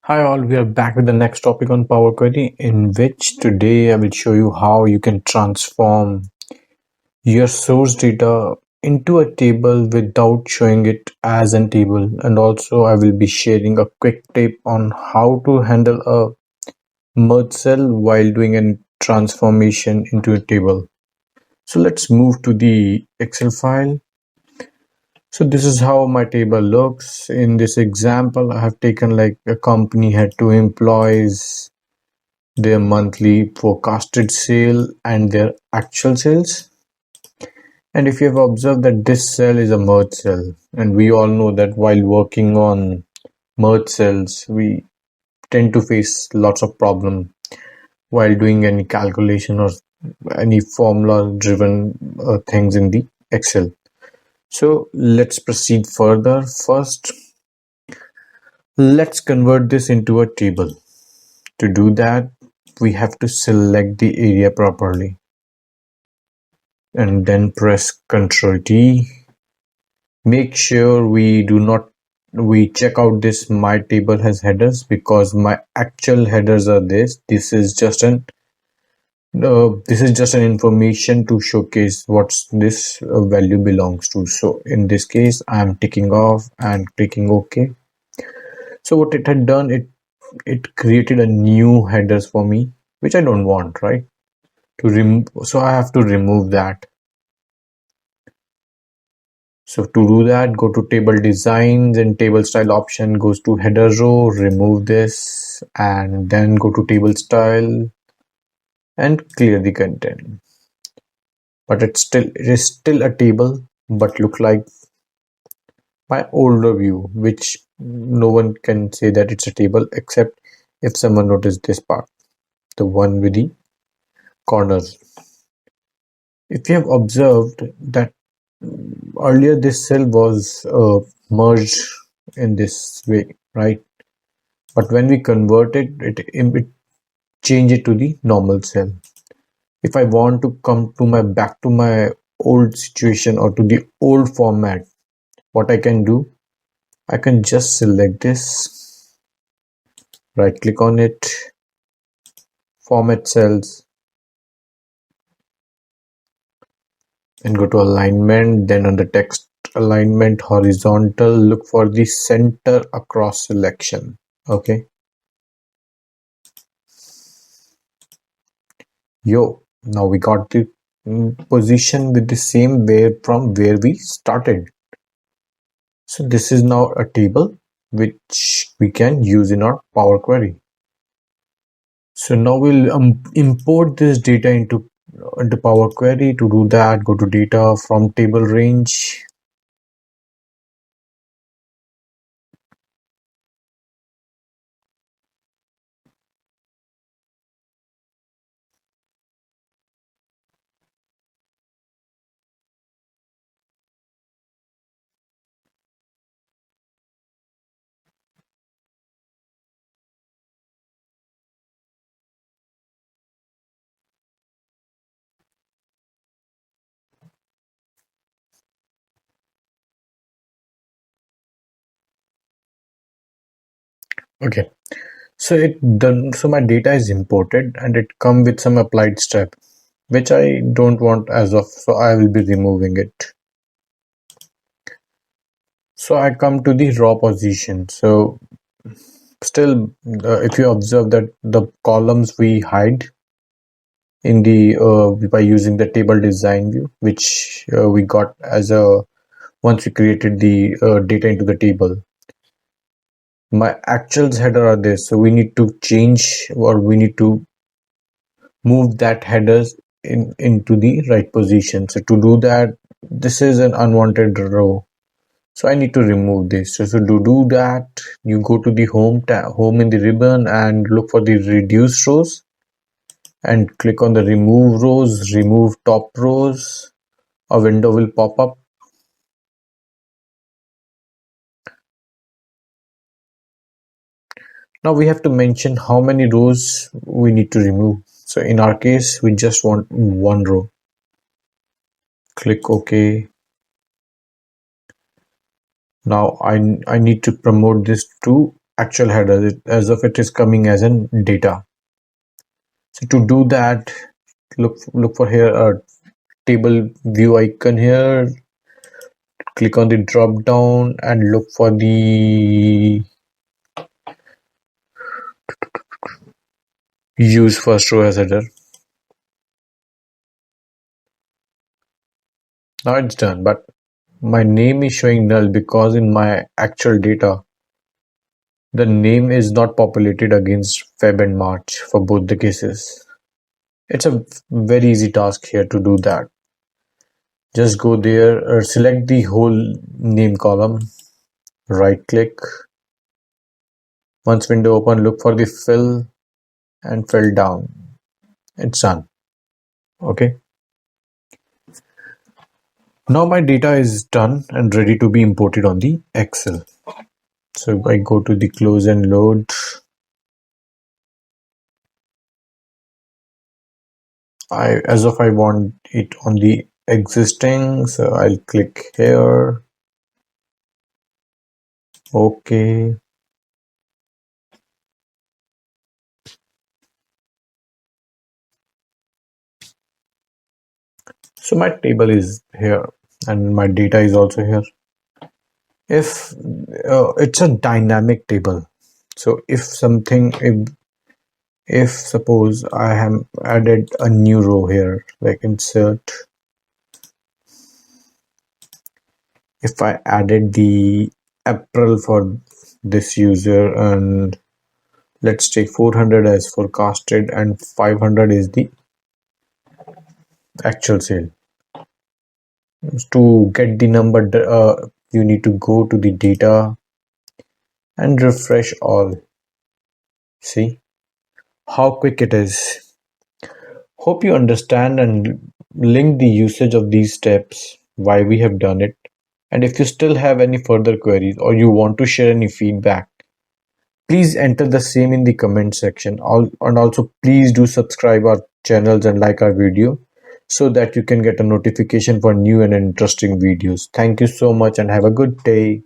Hi all, we are back with the next topic on Power Query, in which today I will show you how you can transform your source data into a table without showing it as a table. And also I will be sharing a quick tip on how to handle a merge cell while doing a transformation into a table. So let's move to the Excel file. So this is how my table looks. In this example, I have taken like a company had 2 employees, their monthly forecasted sale and their actual sales. And if you have observed that this cell is a merge cell, and we all know that while working on merge cells, we tend to face lots of problem while doing any calculation or any formula driven things in the Excel. So let's proceed further. First, let's convert this into a table. To do that, we have to select the area properly and then press Ctrl T. Make sure we check out this my table has headers, because my actual headers are this. This is just an information to showcase what's this value belongs to. So in this case, I'm ticking off and clicking OK. So what it had done, it created a new headers for me, which I don't want, right? So I have to remove that. So to do that, go to table designs and table style option goes to header row, remove this and then go to table style and clear the content. But it is still a table, but look like my older view, which no one can say that it's a table except if someone noticed this part, the one with the corners. If you have observed that earlier this cell was merged in this way, right? But when we convert it change it to the normal cell. If I want to come to my back to my old situation or to the old format, what I can do, I can just select this, right click on it, format cells, and go to alignment. Then on the text alignment horizontal, look for the center across selection. Okay. Now we got the position with the same where from where we started. So this is now a table which we can use in our Power Query. So now we'll import this data into Power Query. To do that, go to data from table range. Okay. So so my data is imported and it come with some applied step, which I don't want as of, so I will be removing it. So I come to the raw position. So still, if you observe that the columns we hide in the by using the table design view, which we got as a once we created the data into the table. My actuals header are this, so we need to change, or we need to move that headers into the right position. So to do that, this is an unwanted row, so I need to remove this. So to do that, you go to the home in the ribbon and look for the reduce rows and click on the remove rows, remove top rows. A window will pop up. Now we have to mention how many rows we need to remove. So in our case, we just want one row. Click OK. Now I need to promote this to actual header as if it is coming as in data. So to do that, look for here a table view icon here. Click on the drop down and look for the use first row as header. Now it's done, but my name is showing null because in my actual data the name is not populated against Feb and March for both the cases. It's a very easy task here to do that. Just go there or select the whole name column, right click. Once window open, look for the fill and fill down. It's done. Okay. Now my data is done and ready to be imported on the Excel. So I go to the close and load. As if I want it on the existing, so I'll click here. Okay. So my table is here and my data is also here. If it's a dynamic table, so if suppose I have added a new row here, like insert, if I added the April for this user and let's take 400 as forecasted and 500 is the actual sale. To get the number, you need to go to the data and refresh all. See how quick it is. Hope you understand and link the usage of these steps, why we have done it. And if you still have any further queries or you want to share any feedback, please enter the same in the comment section. And also please do subscribe our channels and like our video so that you can get a notification for new and interesting videos. Thank you so much and have a good day.